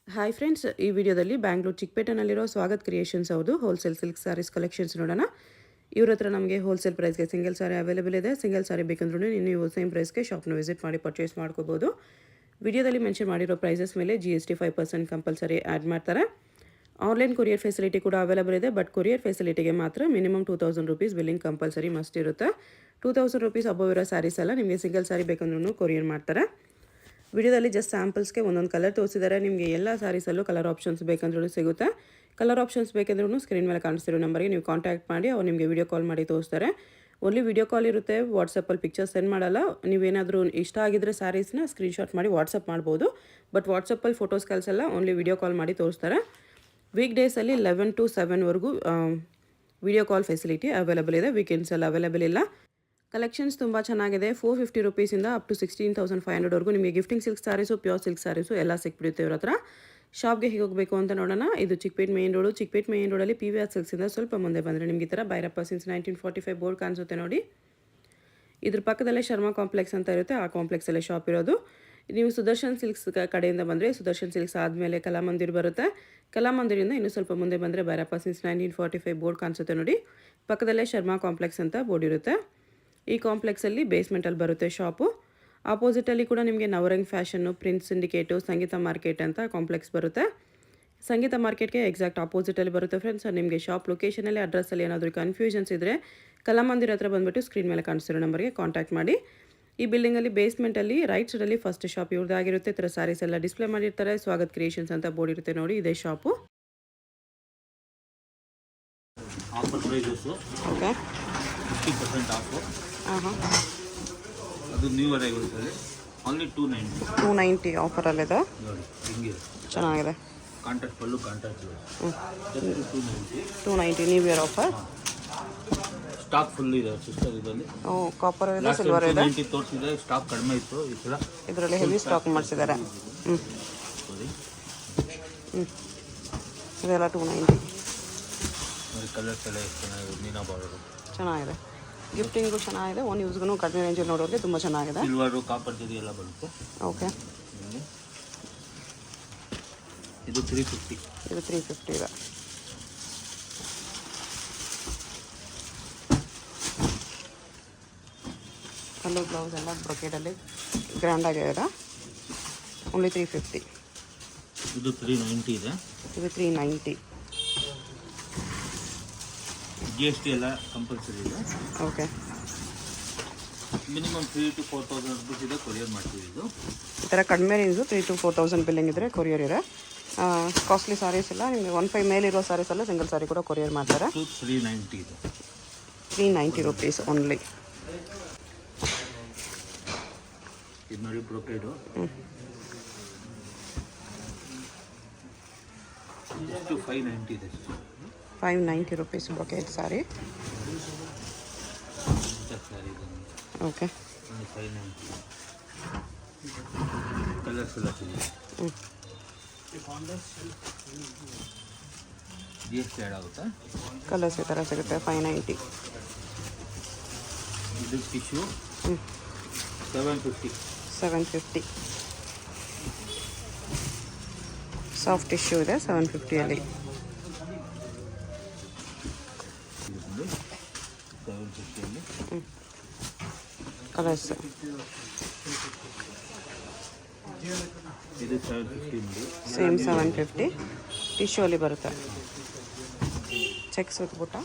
Hi friends, ಈ ವಿಡಿಯೋದಲ್ಲಿ Bangalore ಚಿಕ್ಕಪೇಟೆನಲ್ಲಿರೋ Swagath creations ಅವ್ರದ್ದು ಹೋಲ್ಸೇಲ್ ಸಿಲ್ಕ್ ಸ್ಯಾರೀಸ್ ಕಲೆಕ್ಷನ್ಸ್ ನೋಡೋಣ. ಇವ್ರ ಹತ್ರ ನಮಗೆ ಹೋಲ್ಸೇಲ್ ಪ್ರೈಸ್ಗೆ ಸಿಂಗಲ್ ಸಾರಿ ಅವೈಲೇಬಲ್ ಇದೆ. ಸಿಂಗಲ್ ಸಾರಿ ಬೇಕಂದ್ರೂ ನೀವು ಸೇಮ್ ಪ್ರೈಸ್ಗೆ ಶಾಪ್ನ ವಿಸಿಟ್ ಮಾಡಿ ಪರ್ಚೇಸ್ ಮಾಡ್ಕೋಬೋದು. ವಿಡಿಯೋದಲ್ಲಿ ಮೆನ್ಷನ್ ಮಾಡಿರೋ ಪ್ರೈಸಸ್ ಮೇಲೆ GST 5% ಕಂಪಲ್ಸರಿ ಆ್ಯಡ್ ಮಾಡ್ತಾರೆ. ಆನ್ಲೈನ್ ಕೊರಿಯರ್ ಫೆಸಿಲಿಟಿ ಕೂಡ ಅವೈಲೇಬಲ್ ಇದೆ. ಬಟ್ ಕೊರಿಯರ್ ಫೆಸಿಲಿಟಿಗೆ ಮಾತ್ರ minimum 2000 rupees billing compulsory must ಇರುತ್ತೆ. 2000 ರೂಪೀಸ್ ಅಬೋವ್ ಇರೋ ಸ್ಯಾರೀಸ್ ಎಲ್ಲ ನಿಮಗೆ ಸಿಂಗಲ್ ಸಾರಿ ಬೇಕಂದ್ರೂ ಕೊರಿಯರ್ ಮಾಡ್ತಾರೆ. ವಿಡಿಯೋದಲ್ಲಿ ಜಸ್ಟ್ ಸ್ಯಾಂಪಲ್ಸ್ಗೆ ಒಂದೊಂದು ಕಲರ್ ತೋರಿಸಿದ್ದಾರೆ. ನಿಮಗೆ ಎಲ್ಲ ಸ್ಯಾರೀಸಲ್ಲೂ ಕಲರ್ ಆಪ್ಷನ್ಸ್ ಬೇಕಂದ್ರೂ ಸಿಗುತ್ತೆ. ಕಲರ್ ಆಪ್ಷನ್ಸ್ ಬೇಕಂದ್ರೂ ಸ್ಕ್ರೀನ್ ಮೇಲೆ ಕಾಣಿಸ್ತಿರೋ ನಂಬರ್ಗೆ ನೀವು ಕಾಂಟ್ಯಾಕ್ಟ್ ಮಾಡಿ ಅವ್ರು ನಿಮಗೆ ವಿಡಿಯೋ ಕಾಲ್ ಮಾಡಿ ತೋರಿಸ್ತಾರೆ. ಓನ್ಲಿ ವಿಡಿಯೋ ಕಾಲ್ ಇರುತ್ತೆ, ವಾಟ್ಸಪ್ಪಲ್ಲಿ ಪಿಕ್ಚರ್ಸ್ ಸೆಂಡ್ ಮಾಡಲ್ಲ. ನೀವೇನಾದರೂ ಇಷ್ಟ ಆಗಿದ್ದರೆ ಸ್ಯಾರೀಸ್ನ ಸ್ಕ್ರೀನ್ಶಾಟ್ ಮಾಡಿ ವಾಟ್ಸಪ್ ಮಾಡ್ಬೋದು. ಬಟ್ ವಾಟ್ಸಪ್ಪಲ್ಲಿ ಫೋಟೋಸ್ ಕಳಿಸಲ್ಲ, ಓನ್ಲಿ ವಿಡಿಯೋ ಕಾಲ್ ಮಾಡಿ ತೋರಿಸ್ತಾರೆ. ವೀಕ್ ಡೇಸಲ್ಲಿ 11 to 7ವರೆಗೂ ವಿಡಿಯೋ ಕಾಲ್ ಫೆಸಿಲಿಟಿ ಅವೈಲೇಬಲ್ ಇದೆ. ವೀಕೆಂಡ್ಸಲ್ಲಿ ಅವೈಲೇಬಲ್ ಇಲ್ಲ. ಕಲೆಕ್ಷನ್ಸ್ ತುಂಬ ಚೆನ್ನಾಗಿದೆ. 450 ರೂಪೀಸಿಂದ ಅಪ್ ಟು 16,500ವರೆಗೂ ನಿಮಗೆ gifting silk sarees, pure silk sarees ಎಲ್ಲ ಸಿಕ್ಬಿಡುತ್ತೆ ಇವ್ರ ಹತ್ರ. ಶಾಪ್ಗೆ ಹೇಗೆ ಹೋಗಬೇಕು ಅಂತ ನೋಡೋಣ. ಇದು Chickpet main road. Chickpet main ರೋಡಲ್ಲಿ PVR ಸಿಲ್ಕ್ಸಿಂದ ಸ್ವಲ್ಪ ಮುಂದೆ ಬಂದರೆ ನಿಮಗೆ ಈ ಥರ ಭೈರಪ್ಪ ಸಿನ್ಸ್ 1945 ಬೋರ್ಡ್ ಕಾಣಿಸುತ್ತೆ ನೋಡಿ. ಇದ್ರ ಪಕ್ಕದಲ್ಲೇ ಶರ್ಮಾ ಕಾಂಪ್ಲೆಕ್ಸ್ ಅಂತ ಇರುತ್ತೆ. ಆ ಕಾಂಪ್ಲೆಕ್ಸಲ್ಲೇ ಶಾಪ್ ಇರೋದು. ನೀವು ಸುದರ್ಶನ್ ಸಿಲ್ಕ್ಸ್ ಕಡೆಯಿಂದ ಬಂದರೆ ಸುದರ್ಶನ್ ಸಿಲ್ಕ್ಸ್ ಆದಮೇಲೆ ಕಲಾಮಂದಿರ್ ಬರುತ್ತೆ. ಕಲಾಮಂದಿರಿಂದ ಇನ್ನೂ ಸ್ವಲ್ಪ ಮುಂದೆ ಬಂದರೆ ಭೈರಪ್ಪ ಸಿನ್ಸ್ 1945 ಬೋರ್ಡ್ ಕಾಣಿಸುತ್ತೆ ನೋಡಿ. ಪಕ್ಕದಲ್ಲೇ ಶರ್ಮಾ ಕಾಂಪ್ಲೆಕ್ಸ್ ಅಂತ ಬೋರ್ಡ್ ಇರುತ್ತೆ. ಈ ಕಾಂಪ್ಲೆಕ್ಸಲ್ಲಿ ಬೇಸ್ಮೆಂಟಲ್ಲಿ ಬರುತ್ತೆ ಶಾಪು. ಆಪೋಸಿಟಲ್ಲಿ ಕೂಡ ನಿಮಗೆ ನವರಂಗ್ ಫ್ಯಾಷನ್ನು, ಪ್ರಿನ್ಸ್ ಸಿಂಡಿಕೇಟು, ಸಂಗೀತ ಮಾರ್ಕೆಟ್ ಅಂತ ಕಾಂಪ್ಲೆಕ್ಸ್ ಬರುತ್ತೆ. ಸಂಗೀತ ಮಾರ್ಕೆಟ್ಗೆ ಎಕ್ಸಾಕ್ಟ್ ಆಪೋಸಿಟಲ್ಲಿ ಬರುತ್ತೆ ಫ್ರೆಂಡ್ಸ್. ನಿಮಗೆ ಶಾಪ್ ಲೊಕೇಶನಲ್ಲಿ ಅಡ್ರೆಸ್ಸಲ್ಲಿ ಏನಾದರೂ ಕನ್ಫ್ಯೂಷನ್ಸ್ ಇದ್ದರೆ ಕಲಾಮಂದಿರ ಹತ್ರ ಬಂದುಬಿಟ್ಟು ಸ್ಕ್ರೀನ್ ಮೇಲೆ ಕಾಣಿಸ್ತಿರೋ ನಂಬರ್ಗೆ ಕಾಂಟ್ಯಾಕ್ಟ್ ಮಾಡಿ. ಈ ಬಿಲ್ಡಿಂಗಲ್ಲಿ ಬೇಸ್ಮೆಂಟಲ್ಲಿ ರೈಟ್ ಸೈಡಲ್ಲಿ ಫಸ್ಟ್ ಶಾಪ್ ಇವ್ರದ್ದಾಗಿರುತ್ತೆ. ಈ ಥರ ಸ್ಯಾರೀಸ್ ಎಲ್ಲ ಡಿಸ್ಪ್ಲೇ ಮಾಡಿರ್ತಾರೆ. ಸ್ವಾಗತ್ ಕ್ರಿಯೇಷನ್ಸ್ ಅಂತ ಬೋರ್ಡ್ ಇರುತ್ತೆ ನೋಡಿ, ಇದೇ ಶಾಪು. Okay, 50% off. ಹಾಂ, ಅದು ನ್ಯೂ ಅರೈವಲ್ಸ್ ಅಲ್ಲಿ ಓನ್ಲಿ 290 ಆಫರಲ್ಲಿದೆ. ನೋಡಿ ಹಿಂಗೆ ಚೆನ್ನಾಗಿದೆ. Contact pallu contact 290 new year offer. Stock full ಇದೆ ಸಿಸ್ಟರ್ ಇದರಲ್ಲಿ. ಕಾಪರ್ ಇದೆ, ಸಿಲ್ವರ್ ಇದೆ. 290 ತೋರಿಸಿದೆ, ಸ್ಟಾಕ್ ಕಡಿಮೆ ಇತ್ತು. ಈ ಸಲ ಇದರಲ್ಲಿ ಹೆವಿ ಸ್ಟಾಕ್ ಮಾಡಿಸಿದ್ದಾರೆ. ಸರಿ ಇದೆಲ್ಲ 290. ನೋಡಿ ಕಲರ್ಸ್ ಎಲ್ಲ ಎಷ್ಟು ಚೆನ್ನಾಗಿದೆ. ಮೀನಾ ಬಾರ್ಡರು ಚೆನ್ನಾಗಿದೆ. ಗಿಫ್ಟಿಂಗು ಚೆನ್ನಾಗಿದೆ. ಓನ್ ಯೂಸ್ಗೂ ಕಡಿಮೆ ರೇಂಜಲ್ಲಿ ನೋಡೋರಿಗೆ ತುಂಬ ಚೆನ್ನಾಗಿದೆ. ಸಿಲ್ವರು, ಕಾಪರ್ ಜರಿ ಎಲ್ಲ ಬರುತ್ತೆ. ಓಕೆ, ಇದು 350. ಇದು 350 ಇದೆ. ಕಲ್ಲು ಬ್ಲೌಸ್ ಎಲ್ಲ ಬ್ರೊಕೆಟಲ್ಲಿ ಗ್ರ್ಯಾಂಡಾಗಿದೆ. ಓನ್ಲಿ 350. ಇದು 390 ಇದೆ. ಇದು 390. GST ಎಲ್ಲ ಕಂಪಲ್ಸರಿ ಇದೆ. ಓಕೆ, ಮಿನಿಮಮ್ 3,000 to 4,000 ರೂಪೀಸ್ ಇದೆ. ಕೊರಿಯರ್ ಮಾಡ್ತೀವಿ. ಇದು ಈ ಥರ ಕಡಿಮೆ ರೇಂಜು 3,000 to 4,000 ಬಿಲ್ಲಿಂಗ್ ಇದ್ದರೆ ಕೊರಿಯರ್ ಇದೆ. ಕಾಸ್ಟ್ಲಿ ಸಾರೀಸ್ ಎಲ್ಲ ನಿಮಗೆ 15 ಮೇಲಿರೋ ಸಾರೀಸ್ ಎಲ್ಲ ಸಿಂಗಲ್ ಸಾರಿ ಕೂಡ ಕೊರಿಯರ್ ಮಾಡ್ತಾರೆ. 390 ಇದೆ. 390 ರೂಪೀಸ್ ಓನ್ಲಿ. ಇದು ನೋಡಿ ಬ್ರೊಕೇಡು. ಎಷ್ಟು 590 ಇದೆ. 590 ರೂಪೀಸ್ ಬ್ರೊಕೇಟ್ ಸಾರಿ. ಸಾರಿ ಓಕೆ, 590. ಕಲರ್ಸ್ ಎಲ್ಲ ಸಿಗುತ್ತೆ. GST ಆ್ಯಡ್ ಆಗುತ್ತಾ? ಕಲರ್ಸ್ ಈ ಥರ ಸಿಗುತ್ತೆ. 590. ಇದು ಟಿಶ್ಯೂ 750. 750 ಸಾಫ್ಟ್ ಟಿಶ್ಯೂ ಇದೆ 750ಅಲ್ಲಿ. 750ಅಲ್ಲಿ ಕಲರ್ಸ್. ಇದು 750 ನೋಡಿ. ಸೇಮ್ 750 ಟಿಶ್ಯೂ ಅಲ್ಲಿ ಬರುತ್ತೆ. ಚೆಕ್ಸ್ ವಿತ್ ಬುಟ್ಟ,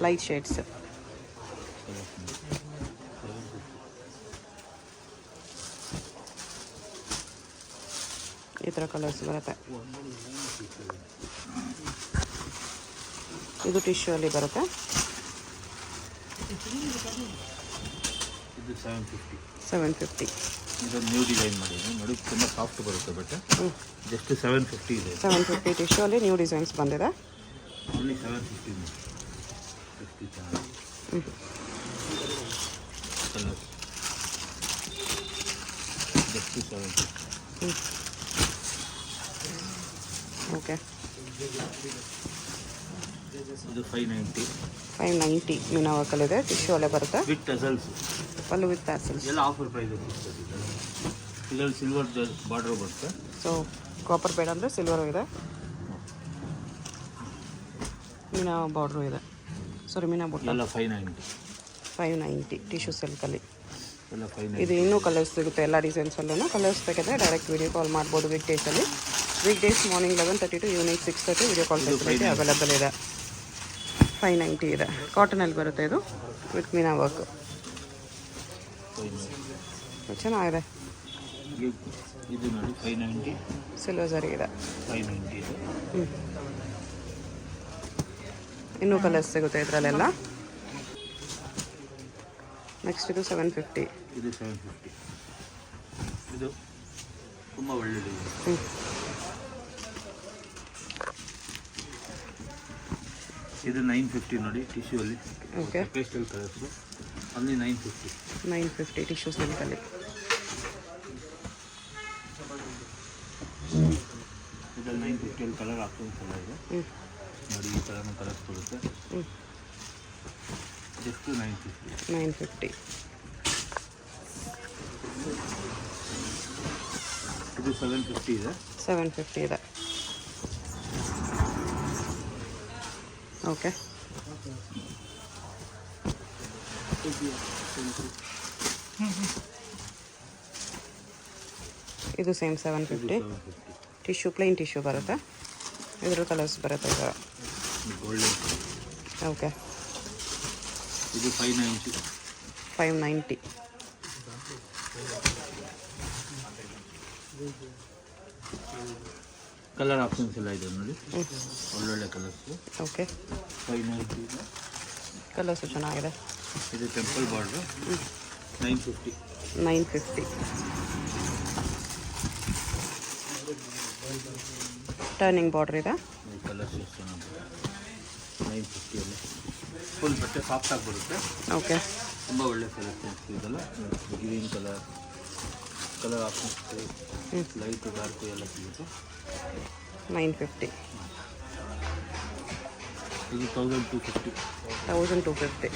ಲೈಟ್ ಶೇಡ್ಸ್. ಈ ಥರ ಕಲರ್ಸ್ ಬರುತ್ತೆ. ಇದು ಟಿಶ್ಯೂ ಅಲ್ಲಿ ಬರುತ್ತೆ. ಇದು 750. 750. ಇದು ನ್ಯೂ ಡಿಸೈನ್ ಮಾಡಿದೆ ನೋಡಿ, ತುಂಬ ಸಾಫ್ಟ್ ಬರುತ್ತೆ. ಬಟ್ ಜಸ್ಟ್ 750 ಇದೆ. 750 ಟಿಶ್ಯೂ ಅಲ್ಲಿ ನ್ಯೂ ಡಿಸೈನ್ಸ್ ಬಂದಿದೆ. ಓನ್ಲಿ 750 50 ಚೆನ್ನಾಗಿ ಕಲರ್ಸ್. ಜಸ್ಟ್ 750. ಓಕೆ, ಇದು 590. 590 ಮೀನಾ ವರ್ಕಲ್ಲಿದೆ. ಟಿಶ್ಯೂ ಅಲ್ಲೇ ಬರುತ್ತೆ. With tassels. Pallu with tassels. ಎಲ್ಲ ಆಫರ್ ಪ್ರೈಸ್. ಇದರಲ್ಲಿ ಸಿಲ್ವರ್ ಬಾರ್ಡರ್ ಬರುತ್ತೆ. ಸೊ ಕಾಪರ್ ಬೇಡ ಅಂದರೆ ಸಿಲ್ವರು ಇದೆ, ಮೀನಾ ಬಾರ್ಡ್ರು ಇದೆ. ಸಾರಿ ಮೀನಾ ಬುಟ್ಟ ಎಲ್ಲ 590. 590 ಟಿಶ್ಯೂ ಸಿಲ್ಕಲ್ಲಿ. ಎಲ್ಲ 590. ಇದು ಇನ್ನೂ ಕಲರ್ಸ್ ಸಿಗುತ್ತೆ ಎಲ್ಲ ಡಿಸೈನ್ಸಲ್ಲೂ. ಕಲರ್ಸ್ ಬೇಕಾದರೆ ಡೈರೆಕ್ಟ್ ವೀಡಿಯೋ ಕಾಲ್ ಮಾಡ್ಬೋದು ವೀಕ್ ಡೇಸಲ್ಲಿ. Week days morning 11:30 to evening 6:30 video call facility available ಇದೆ. 590 ಇದೆ. ಕಾಟನಲ್ಲಿ ಬರುತ್ತೆ ಇದು ವಿತ್ ಮೀನಾ ವರ್ಕ್. ಚೆನ್ನಾಗಿದೆ. ಇದು ನೋಡಿ 590. ಸಿಲ್ವರ್ ಸರಿ ಇದೆ. 590 ಇದೆ. ಇನ್ನೂ ಕಲರ್ಸ್ ಸಿಗುತ್ತೆ ಇದರಲ್ಲೆಲ್ಲ. ನೆಕ್ಸ್ಟ್ ಇದು 750. ಇದು 750. ಇದು ತುಂಬ ಒಳ್ಳೆಯದು. ಇದು 950 ನೋಡಿ ಟಿಶ್ಯೂ ಅಲ್ಲಿ. ಓಕೆ. ಪೇಸ್ಟಲ್ ಕಲರ್ಸು ಅಲ್ಲಿ 950. 950 ಟಿಶ್ಯೂ ಸಿಲ್ಕಲ್ಲಿ. ಇದರಲ್ಲಿ 950 ಕಲರ್ ಆಪ್ಷನ್ಸ್ ಎಲ್ಲ ಇದೆ ನೋಡಿ. ಈ ಥರನೂ ಕಲರ್ಸ್ ಬರುತ್ತೆ. ಜಸ್ಟ್ 950. ಇದು 750 ಇದೆ. 750 ಇದೆ. ಓಕೆ. ಇದು ಸೇಮ್ 750. ಟಿಶ್ಯೂ ಪ್ಲೈನ್ ಟಿಶ್ಯೂ ಬರುತ್ತೆ. ಇದ್ರ ಕಲರ್ಸ್ ಬರುತ್ತೆ ಈಗ. ಗೋಲ್ಡನ್. ಓಕೆ. ಇದು 590. 590. ಕಲರ್ ಆಪ್ಷನ್ಸ್ ಎಲ್ಲ ಇದೆ ನೋಡಿ, ಒಳ್ಳೊಳ್ಳೆ ಕಲರ್ಸು. ಓಕೆ. 590 ಇದೆ. ಕಲರ್ಸು ಚೆನ್ನಾಗಿದೆ. ಇದು ಟೆಂಪಲ್ ಬಾರ್ಡ್ರು 950. 950. ಟರ್ನಿಂಗ್ ಬಾರ್ಡ್ರ್ ಇದೆ. ಕಲರ್ಸ್ ಎಷ್ಟು ಚೆನ್ನಾಗಿದೆ. 950 ಅಲ್ಲಿ ಫುಲ್ ಬಟ್ಟೆ ಸಾಫ್ಟಾಗಿ ಬರುತ್ತೆ. ಓಕೆ. ತುಂಬ ಒಳ್ಳೆ ಕಲೆಕ್ಷನ್ಸ್ ಇದೆಲ್ಲ. Green colour options light dark ಎಲ್ಲ ಸಿಗುತ್ತೆ. 950. ಇದು 1250. 1250.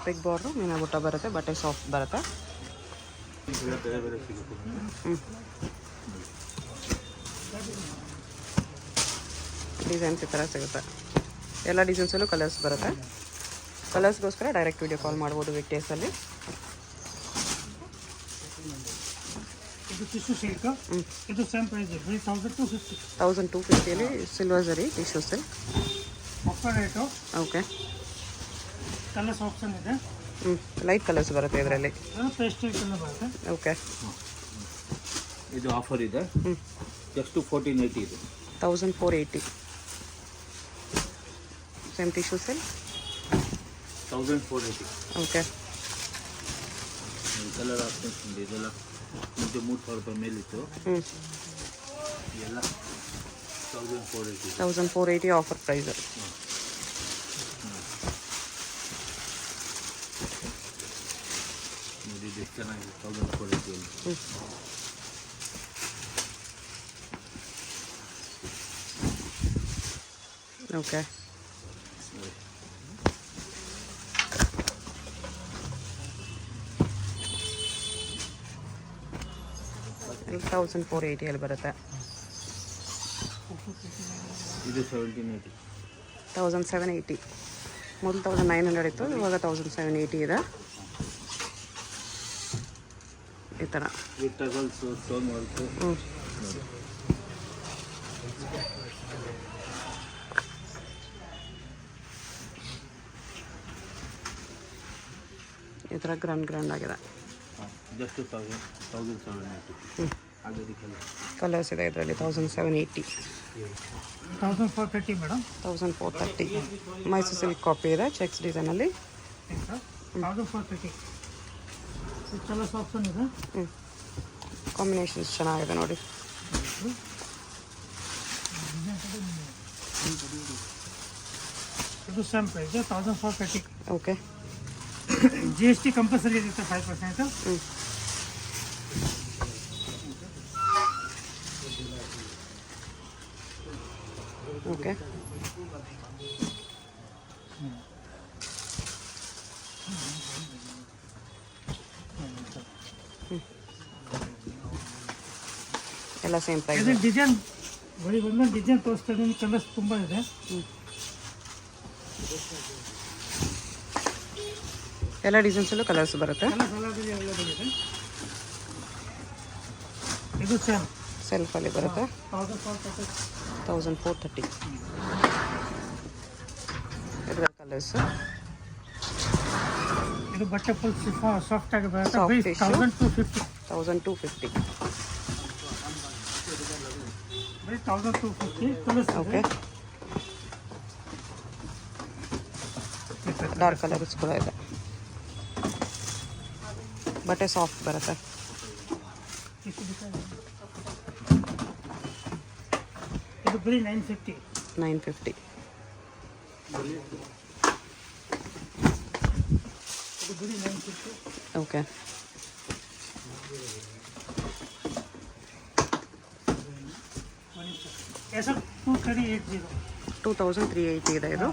ಬಿಗ್ ಬಾರ್ಡ್ರು ಮೀನಾ ಬುಟ್ಟ ಬರುತ್ತೆ. ಬಟ್ಟೆ ಸಾಫ್ಟ್ ಬರುತ್ತೆ. ಎಲ್ಲ ಬೇರೆ ಬೇರೆ ಸಿಗುತ್ತೆ. ಡಿಸೈನ್ಸ್ ಈ ಥರ ಸಿಗುತ್ತೆ. ಎಲ್ಲ ಡಿಸೈನ್ಸಲ್ಲೂ ಕಲರ್ಸ್ ಬರುತ್ತೆ. ಕಲರ್ಸ್ಗೋಸ್ಕರ ಡೈರೆಕ್ಟ್ ವೀಡಿಯೋ ಕಾಲ್ ಮಾಡ್ಬೋದು ವೀಕ್ ಡೇಸಲ್ಲಿ. ಇದು ಟಿಶ್ಯೂ ಸಿಲ್ಕ್. ಇದು ಸೇಮ್ ಪ್ರೈಸ್ ಇದೆ 1250. 1250 ಸಿಲ್ವರ್ ಜರಿ tissue silk. Offer rate. Okay. Colours option ಇದೆ. ಲೈಟ್ ಕಲರ್ಸ್ ಬರುತ್ತೆ ಇದರಲ್ಲಿ. ಪೇಸ್ಟಲ್ ಕಲರ್ ಬರುತ್ತೆ. ಓಕೆ. ಇದು ಆಫರ್ ಇದೆ. ಜಸ್ಟ್ 1480 ಇದೆ. 1480. Same tissue silk. 1480. Okay. Colour options ಇದೆ. ಇದೆಲ್ಲ ಮುಂಚೆ 3000 ರೂಪಾಯಿ ಮೇಲಿತ್ತು. ಎಲ್ಲ 1480. 1480 ಆಫರ್ ಪ್ರೈಸ್. ನೋಡಿ ಇದು ಎಷ್ಟು ಚೆನ್ನಾಗಿದೆ. 1480 ಓಕೆ. ಇಲ್ಲಿ 1480 ಬರುತ್ತೆ. ಇದು 1780. 1780. ಮೊದಲು 1900 ಇತ್ತು, ಇವಾಗ 1780 ಇದೆ. ಈ ಥರ ವಿತ್ ಟಗಲ್ಸ್ ಸ್ಟೋನ್ ವರ್ಕು. ಈ ಥರ ಗ್ರ್ಯಾಂಡ್ ಆಗಿದೆ. ಜಸ್ಟ್ 1780. ಹಾಗೆ ಕಲರ್ಸ್ ಇದೆ ಇದರಲ್ಲಿ. 1780. 1430 ಮೇಡಮ್. 1430. ಮೈಸೂರು ಸಿಲ್ಕ್ ಕಾಪಿ ಇದೆ ಚೆಕ್ಸ್ ಡಿಸೈನಲ್ಲಿ. 1430. ಕಲರ್ಸ್ ಆಪ್ಷನ್ ಇದೆ. ಕಾಂಬಿನೇಷನ್ಸ್ ಚೆನ್ನಾಗಿದೆ ನೋಡಿ. ಇದು same price 1430. Okay. GST compulsory ಇರುತ್ತೆ 5%. ಓಕೆ. ಎಲ್ಲ ಸೇಮ್ ಪ್ರೈಸ್. ಇದು ಡಿಸೈನ್ ಬರೀ ಒಂದು ಡಿಸೈನ್ ತೋರಿಸ್ತಾ ಇದ್ದೀನಿ, ಕಲರ್ಸ್ ತುಂಬ ಇದೆ. ಎಲ್ಲ ಡಿಸೈನ್ಸಲ್ಲೂ ಕಲರ್ಸ್ ಬರುತ್ತೆ. ಕಲರ್ಸ್ ಎಲ್ಲ ಇದೆ. ಇದು ಸೇಮ್ ಸೆಲ್ಫಲ್ಲಿ ಬರುತ್ತೆ. 1430. 1430 ಇದರ ಕಲರ್ಸ್. ಇದು ಬಟ್ಟೆ ಫುಲ್ ಸಾಫ್ಟ್ ಆಗಿ ಬರುತ್ತೆ. Soft ಬರೀ tissue. 1250. 1250. ಬರೀ 1250 ಕಲರ್ಸ್. ಓಕೆ, ಡಾರ್ಕ್ ಕಲರ್ಸ್ ಕೂಡ ಇದೆ. ಬಟ್ಟೆ ಸಾಫ್ಟ್ ಬರುತ್ತೆ. ಇದು ಬರೀ 950. 950. ಇದು ಬರೀ 950. ಓಕೆ, ಹೆಸರು 2380. 2380 ಇದೆ ಇದು.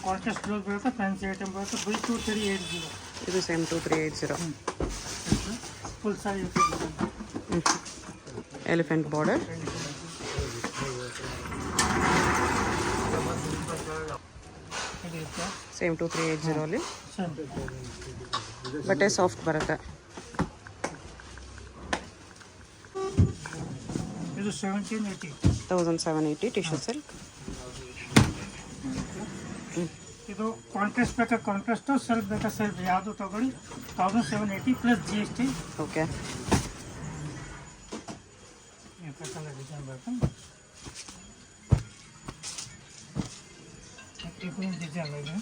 ಕಾಂಟ್ರಾಸ್ಟ್ ಬ್ಲೌಸ್ ಬರುತ್ತೆ, ಫ್ಯಾನ್ಸಿ ಐಟಮ್ ಬರುತ್ತೆ. ಬರೀ 2380. ಇದು ಸೇಮ್ 2380. ಫುಲ್ ಸಾರಿ ಎಲಿಫೆಂಟ್ ಬಾರ್ಡರ್. ಇರುತ್ತೆ. ಸೇಮ್ 2380 ಅಲ್ಲಿ ಸೇಮ್. ಬಟ್ಟೆ ಸಾಫ್ಟ್ ಬರುತ್ತೆ. ಇದು 1780. 1780 ಟಿಶ್ಯೂ ಸಿಲ್ಕ್. ಇದು ಕಾಂಟ್ರಾಸ್ಟ್ ಬೇಕಾ ಕಾಂಟ್ರಾಸ್ಟು, ಸೆಲ್ಫ್ ಬೇಕಾ ಸೆಲ್ಫ್, ಯಾವುದು ತಗೊಳ್ಳಿ. 1780 ಪ್ಲಸ್ GST. ಓಕೆ, ಡಿಸೈನ್ ಬರುತ್ತೆ. ಡಿಸೈನ್ ಇದೆ.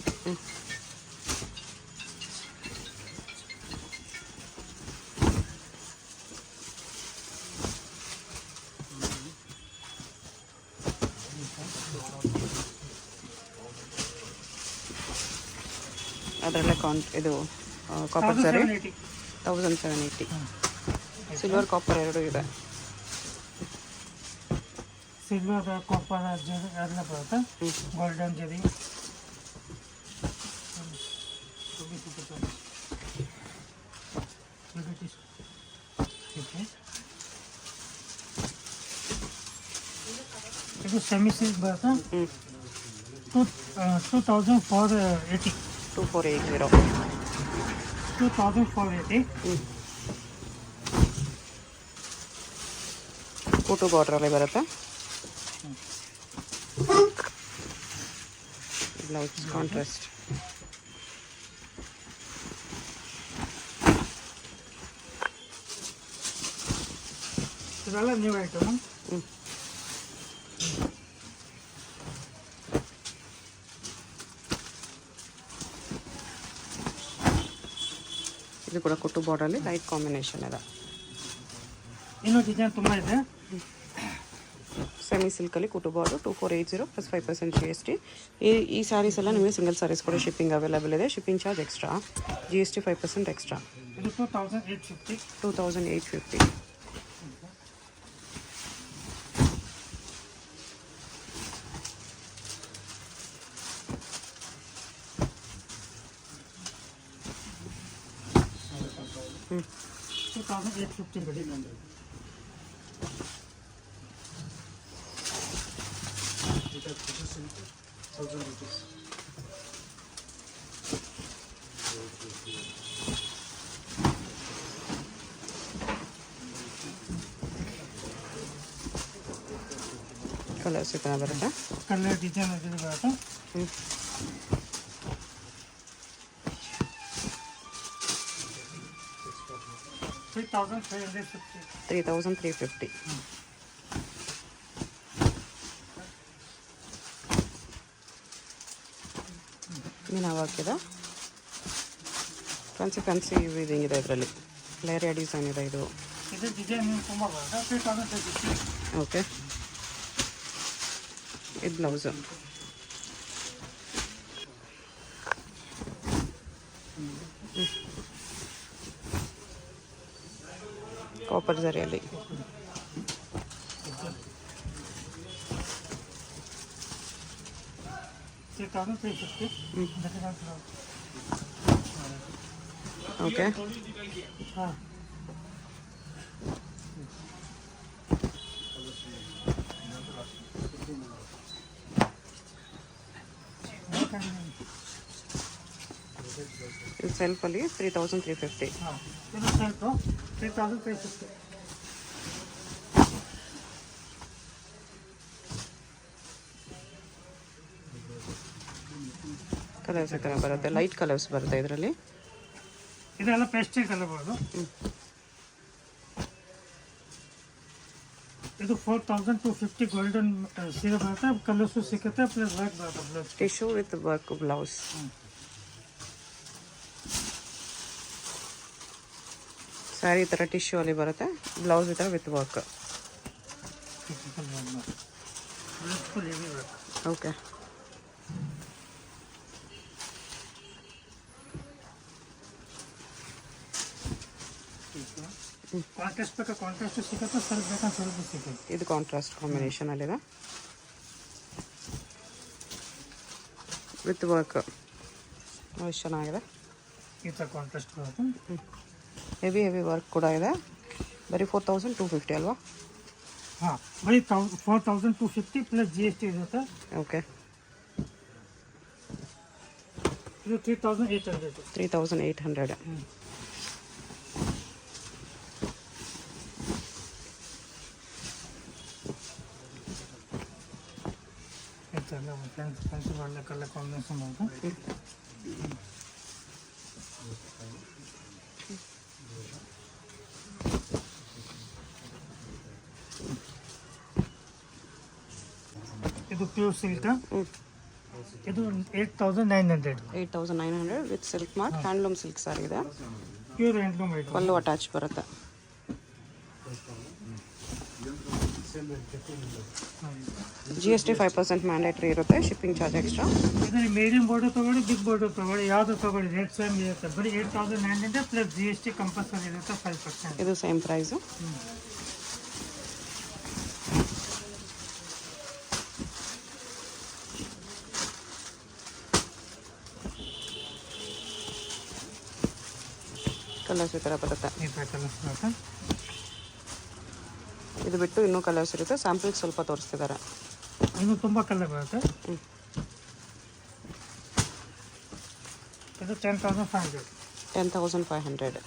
ಅದರಲ್ಲೇ ಇದು ಕಾಪರ್ ಸರಿ 1780. 1780. ಸಿಲ್ವರ್ ಕಾಪರ್ ಎರಡು ಇದೆ. ಸಿಲ್ವರ್ ಕಾಪರ್ ಜರಿ ಎಲ್ಲ ಬರುತ್ತೆ. ಗೋಲ್ಡನ್ ಜರಿ. ಇದು ಸೆಮಿ ಸಿಲ್ಕ್ ಬರುತ್ತೆ. 2480. 2480. 2480. ಕೂಟು ಬಾರ್ಡ್ರಲ್ಲಿ ಬರುತ್ತೆ. Blouse contrast. ಇದೆಲ್ಲ ನ್ಯೂ ಐಟಮ್. ಇದು ಕೂಡ ಕುಟ್ಟು ಬಾರ್ಡರಲ್ಲಿ ಲೈಟ್ ಕಾಂಬಿನೇಷನ್ ಇದೆ. ಇನ್ನೂ ಡಿಸೈನ್ ತುಂಬ ಇದೆ. ಸೆಮಿ ಸಿಲ್ಕಲ್ಲಿ ಕುಟು ಬಾರ್ಡರ್ 2480 ಪ್ಲಸ್ 5% GST. ಈ ಸ್ಯಾರೀಸ್ ಎಲ್ಲ ನಿಮಗೆ ಸಿಂಗಲ್ ಸ್ಯಾರೀಸ್ ಕೂಡ ಶಿಪ್ಪಿಂಗ್ ಅವೈಲೇಬಲ್ ಇದೆ. Shipping charge extra, GST 5% extra. ಇದು 2850. 2850. ಹ್ಞೂ 2850 ಬಿಡಿ. ಕಲರ್ಸ್ ಈ ಥರ ಬರುತ್ತೆ. ಕಲರ್ ಡಿಸೈನ್ ಬರುತ್ತೆ. ಹ್ಞೂ 3350. 3350. ಮೀನು ಹಾಕಿದ ಫ್ಯಾನ್ಸಿ ವೀವಿಂಗ್ ಇದೆ ಇದರಲ್ಲಿ. ಲೇರಿಯಾ ಡಿಸೈನ್ ಇದೆ ಇದು. ಇದು ಡಿಸೈನ್ ತುಂಬ ಬರುತ್ತೆ. 3050. ಓಕೆ, ಇದು ಬ್ಲೌಸು. ಕಾಪರ್ ಜರಿಯಲ್ಲಿ. ಓಕೆ. ಹಾಂ ಇದು ಸೆಲ್ಫಲ್ಲಿ 3350. ಹಾಂ ಇದು ಸೆಲ್ಫು 3350. ಕಲರ್ಸ್ ಈ ಥರ ಬರುತ್ತೆ, ಲೈಟ್ ಕಲರ್ಸ್ ಬರುತ್ತೆ ಇದರಲ್ಲಿ. ಇದೆಲ್ಲ ಪೇಸ್ಟಲ್ ಕಲರ್ ಬರೋದು. ಇದು 4250 ಗೋಲ್ಡನ್ ಸೀರೆ ಬರುತ್ತೆ, ಕಲರ್ಸು ಸಿಗುತ್ತೆ, ಪ್ಲಸ್ ವರ್ಕ್ ಬರುತ್ತೆ blouse. Tissue with work blouse. Sari ಈ ಥರ ಟಿಶ್ಯೂ ಅಲ್ಲಿ ಬರುತ್ತೆ, ಬ್ಲೌಸ್ ಈ ಥರ with work. Full heavy work. Okay. Contrast ಬೇಕಾ ಕಾಂಟ್ರಾಸ್ಟ್ ಸಿಗುತ್ತೆ, ಸ್ವಲ್ಪ ಬೇಕಾ ಸ್ವಲ್ಪ ಸಿಗುತ್ತೆ. ಇದು ಕಾಂಟ್ರಾಸ್ಟ್ ಕಾಂಬಿನೇಷನ್ ಅಲ್ಲಿದೆ ವಿತ್ ವರ್ಕ್, ಎಷ್ಟು ಚೆನ್ನಾಗಿದೆ. ಈ ಥರ ಕಾಂಟ್ರಾಸ್ಟ್ ಬರುತ್ತೆ. ಹೆವಿ ವರ್ಕ್ ಕೂಡ ಇದೆ. ಬರೀ 4250 ಅಲ್ವಾ? ಹಾಂ, ಬರೀ 4250 ಪ್ಲಸ್ GST ಇರುತ್ತೆ. ಓಕೆ. ಇದು 3800. 3800. ಫ್ರೆಂಡ್ಸ್ ಒಳ್ಳೆ ಕಲರ್ ಕಾಂಬಿನೇಷನ್ ಬರುತ್ತೆ. ಇದು ಪ್ಯೂರ್ ಸಿಲ್ಕ್. ಇದು 8900. 8900 with silk mark, handloom silk sari ಇದೆ. Pure handloom item. Pallu attach ಬರುತ್ತೆ. GST 5% ಮ್ಯಾಂಡೇಟ್ರಿ ಇರುತ್ತೆ, ಶಿಪ್ಪಿಂಗ್ ಚಾರ್ಜ್ ಎಕ್ಸ್ಟ್ರಾ. ಇದರಲ್ಲಿ ಮೀಡಿಯಂ ಬಾರ್ಡರ್ ತೊಗೊಳ್ಳಿ, ಬಿಗ್ ಬಾರ್ಡರ್ ತೊಗೊಳ್ಳಿ, ಯಾವುದು ತೊಗೊಳ್ಳಿ ರೇಟ್ ಸೇಮ್ ಇರುತ್ತೆ. ಬರೀ 8900 ಪ್ಲಸ್ GST ಕಂಪಲ್ಸರಿ ಇರುತ್ತೆ 5%. ಇದು ಸೇಮ್ ಪ್ರೈಸು. ಕಲರ್ಸ್ ಈ ಥರ ಬರುತ್ತೆ. ಈ ಥರ ಕಲರ್ಸ್ ಬರುತ್ತೆ. ಇದು ಬಿಟ್ಟು ಇನ್ನೂ ಕಲರ್ಸ್ ಇರುತ್ತೆ, ಸ್ಯಾಂಪಲ್ಗೆ ಸ್ವಲ್ಪ ತೋರಿಸ್ತಿದ್ದಾರೆ. ಇನ್ನು ತುಂಬ ಕಲರ್ ಬರುತ್ತೆ. ಇದು 10,500. 10,500.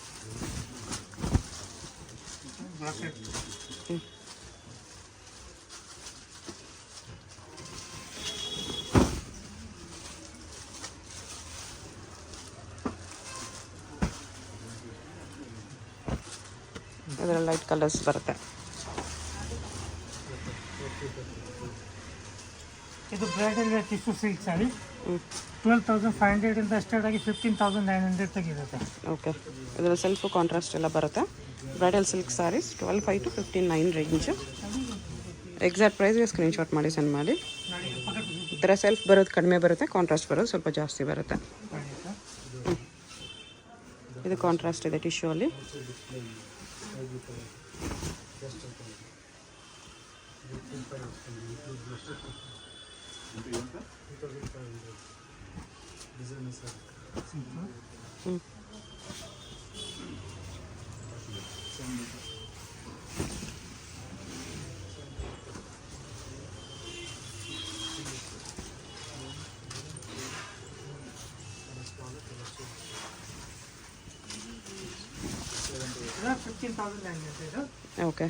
ಇದರಲ್ಲಿ ಲೈಟ್ ಕಲರ್ಸ್ ಬರುತ್ತೆ. ಇದು ಬ್ರೈಡಲ್ ಟಿಶ್ಯೂ ಸಿಲ್ಕ್ ಸಾರಿ 12,500 ಇಂದ ಸ್ಟಾರ್ಟ್ ಆಗಿ 15,900 ತೆಗಿರುತ್ತೆ. ಓಕೆ. ಇದರಲ್ಲಿ ಸೆಲ್ಫು ಕಾಂಟ್ರಾಸ್ಟ್ ಎಲ್ಲ ಬರುತ್ತೆ. Bridal silk sarees 12,500 to 15,900 range. Exact ಪ್ರೈಸ್ಗೆ ಸ್ಕ್ರೀನ್ಶಾಟ್ ಮಾಡಿ ಸೆಂಡ್ ಮಾಡಿ. ಈ ಥರ ಸೆಲ್ಫ್ ಬರೋದು ಕಡಿಮೆ ಬರುತ್ತೆ, ಕಾಂಟ್ರಾಸ್ಟ್ ಬರೋದು ಸ್ವಲ್ಪ ಜಾಸ್ತಿ ಬರುತ್ತೆ. ಇದು ಕಾಂಟ್ರಾಸ್ಟ್ ಇದೆ ಟಿಶ್ಯೂ ಅಲ್ಲಿ. ಇದು 15,900. ಓಕೆ.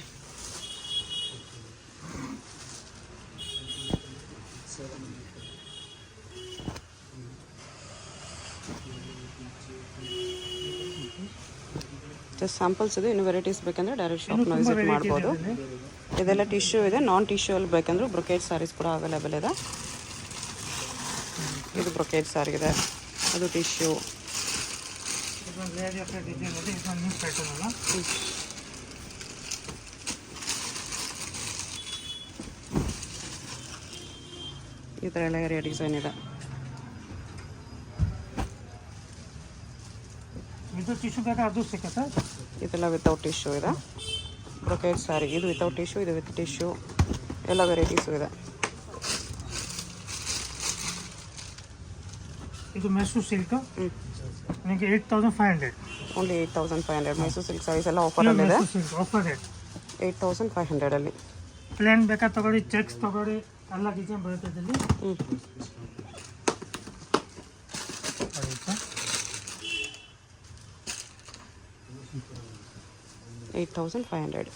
ಜಸ್ಟ್ ಸ್ಯಾಂಪಲ್ಸ್ ಇದೆ. ಇನ್ನು ವೆರೈಟೀಸ್ ಬೇಕಂದರೆ ಡೈರೆಕ್ಟ್ ಶಾಪ್ನ ವಿಸಿಟ್ ಮಾಡ್ಬೋದು. ಇದೆಲ್ಲ ಟಿಶ್ಯೂ ಇದೆ. ನಾನ್ ಟಿಶ್ಯೂ ಅಲ್ಲಿ ಬೇಕಂದ್ರೆ ಬ್ರೊಕೇಡ್ ಸ್ಯಾರೀಸ್ ಕೂಡ ಅವೈಲೇಬಲ್ ಇದೆ. ಇದು ಬ್ರೊಕೇಡ್ ಸ್ಯಾರಿ ಇದೆ, ಅದು ಟಿಶ್ಯೂ. ಈ ಥರ ಎಲ್ಲ ಏರಿಯಾ ಡಿಸೈನ್ ಇದೆ. ಇದು ಟಿಶ್ಯೂ ಬೇಕಾ ಅದು ಸಿಕ್ಕತ್ತಾ? ಇದೆಲ್ಲ ವಿತೌಟ್ ಟಿಶ್ಯೂ ಇದೆ. ಬ್ರೊಕೇಡ್ ಸ್ಯಾರಿ ಇದು ವಿತೌಟ್ ಟಿಶ್ಯೂ, ಇದು ವಿತ್ ಟಿಶ್ಯೂ, ಎಲ್ಲ ವೆರೈಟೀಸು ಇದೆ. ಇದು ಮೆಸು ಸಿಲ್ಕ್ ನಿಮಗೆ 8500 ಓನ್ಲಿ 8500 ಮೈಸೂರು ಸಿಲ್ಕ್ ಸಾರೀಸ್ ಎಲ್ಲ ಆಫರಲ್ಲಿದೆ. ಮೆಸು ಸಿಲ್ಕ್ ಆಫರ್ ರೇಟ್ 8500 ಪ್ಲೇನ್ ಬೇಕಾ ತಗೊಳ್ಳಿ, ಚೆಕ್ಸ್ ತಗೊಳ್ಳಿ, ಎಲ್ಲ ಡಿಸೈನ್ ಬರುತ್ತೆ ಇದರಲ್ಲಿ. ಹ್ಞೂ 8500